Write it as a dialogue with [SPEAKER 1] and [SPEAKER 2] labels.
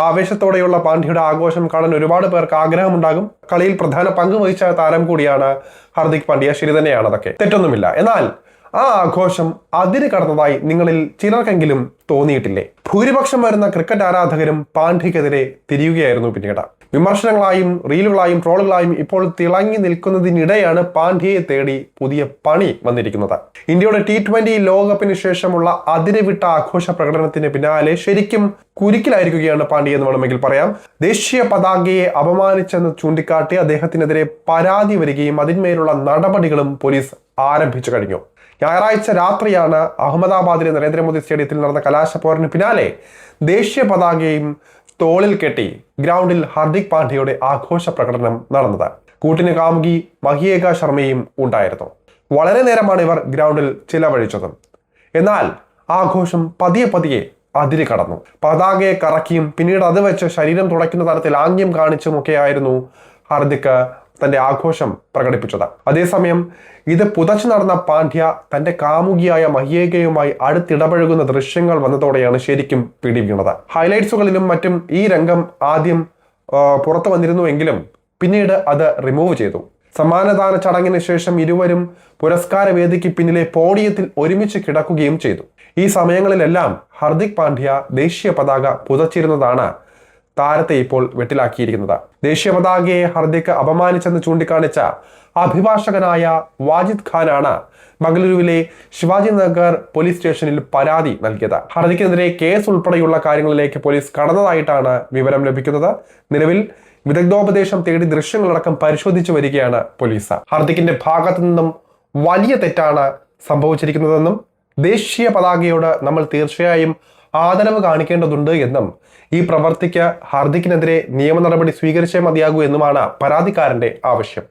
[SPEAKER 1] ആവേശത്തോടെയുള്ള പാണ്ഡ്യയുടെ ആഘോഷം കാണാൻ ഒരുപാട് പേർക്ക് ആഗ്രഹമുണ്ടാകും. കളിയിൽ പ്രധാന പങ്ക് വഹിച്ച താരം കൂടിയാണ് ഹാർദിക് പാണ്ഡ്യ. ശരി തന്നെയാണ്, അതൊക്കെ തെറ്റൊന്നുമില്ല. എന്നാൽ ആ ആഘോഷം അതിര് കടന്നതായി നിങ്ങളിൽ ചിലർക്കെങ്കിലും തോന്നിയിട്ടില്ലേ? ഭൂരിപക്ഷം വരുന്ന ക്രിക്കറ്റ് ആരാധകരും പാണ്ഡ്യക്കെതിരെ തിരിയുകയായിരുന്നു പിന്നീട്. വിമർശനങ്ങളായും റീലുകളായും ട്രോളുകളായും ഇപ്പോൾ തിളങ്ങി നിൽക്കുന്നതിനിടെയാണ് പാണ്ഡ്യയെ തേടി പുതിയ പണി വന്നിരിക്കുന്നത്. ഇന്ത്യയുടെ T20 ലോകകപ്പിന് ശേഷമുള്ള അതിരുവിട്ട ആഘോഷ പ്രകടനത്തിന് പിന്നാലെ ശരിക്കും കുരുക്കിലായിരിക്കുകയാണ് പാണ്ഡ്യ എന്ന് വേണമെങ്കിൽ പറയാം. ദേശീയ പതാകയെ അപമാനിച്ചെന്ന് ചൂണ്ടിക്കാട്ടി അദ്ദേഹത്തിനെതിരെ പരാതി വരികയും അതിന്മേലുള്ള നടപടികളും പോലീസ് ആരംഭിച്ചു കഴിഞ്ഞു. ഞായറാഴ്ച രാത്രിയാണ് അഹമ്മദാബാദിലെ നരേന്ദ്രമോദി സ്റ്റേഡിയത്തിൽ നടന്ന കലാശപ്പോരിന് പിന്നാലെ ദേശീയ പതാകയും തോളിൽ കെട്ടി ഗ്രൗണ്ടിൽ ഹാർദിക് പാണ്ഡ്യയുടെ ആഘോഷ പ്രകടനം നടന്നത്. കൂട്ടിന് കാമുകി മഹിയേക ശർമ്മയും ഉണ്ടായിരുന്നു. വളരെ നേരമാണ് ഇവർ ഗ്രൗണ്ടിൽ ചിലവഴിച്ചത്. എന്നാൽ ആഘോഷം പതിയെ അതിര് കടന്നു. പതാകയെ കറക്കിയും പിന്നീട് അത് വെച്ച് ശരീരം തുടയ്ക്കുന്ന തരത്തിൽ ആംഗ്യം കാണിച്ചുമൊക്കെയായിരുന്നു ഹാർദിക് തന്റെ ആഘോഷം പ്രകടിപ്പിച്ചത്. അതേസമയം ഇത് പുതച്ചു നടന്ന പാണ്ഡ്യ തന്റെ കാമുകിയായ മഹിയേകയുമായി അടുത്തിടപഴകുന്ന ദൃശ്യങ്ങൾ വന്നതോടെയാണ് ശരിക്കും പിടി വീണത്. ഹൈലൈറ്റ്സുകളിലും മറ്റും ഈ രംഗം ആദ്യം പുറത്തു വന്നിരുന്നുവെങ്കിലും പിന്നീട് അത് റിമൂവ് ചെയ്തു. സമ്മാനദാന ചടങ്ങിന് ശേഷം ഇരുവരും പുരസ്കാര വേദിക്ക് പിന്നിലെ പോഡിയത്തിൽ ഒരുമിച്ച് കിടക്കുകയും ചെയ്തു. ഈ സമയങ്ങളിലെല്ലാം ഹാർദിക് പാണ്ഡ്യ ദേശീയ പതാക പുതച്ചിരുന്നതാണ് താരത്തെ ഇപ്പോൾ വെട്ടിലാക്കിയിരിക്കുന്നത്. ദേശീയ പതാകയെ ഹാർദിക് അപമാനിച്ചെന്ന് ചൂണ്ടിക്കാണിച്ച അഭിഭാഷകനായ വാജിദ് ഖാനാണ് ബംഗളൂരുവിലെ ശിവാജി നഗർ പോലീസ് സ്റ്റേഷനിൽ പരാതി നൽകിയത്. ഹാർദിക്കിനെതിരെ കേസ് ഉൾപ്പെടെയുള്ള കാര്യങ്ങളിലേക്ക് പോലീസ് കടന്നതായിട്ടാണ് വിവരം ലഭിക്കുന്നത്. നിലവിൽ വിദഗ്ധോപദേശം തേടി ദൃശ്യങ്ങളടക്കം പരിശോധിച്ചു വരികയാണ് പോലീസ്. ഹാർദിക്കിന്റെ ഭാഗത്തു നിന്നും വലിയ തെറ്റാണ് സംഭവിച്ചിരിക്കുന്നതെന്നും ദേശീയ പതാകയോട് നമ്മൾ തീർച്ചയായും ആദരവ് കാണിക്കേണ്ടതുണ്ട് എന്നും ഈ പ്രവർത്തിക്ക് ഹാർദിക്കിനെതിരെ നിയമ നടപടി സ്വീകരിച്ചേ മതിയാകൂ എന്നുമാണ് പരാതിക്കാരന്റെ ആവശ്യം.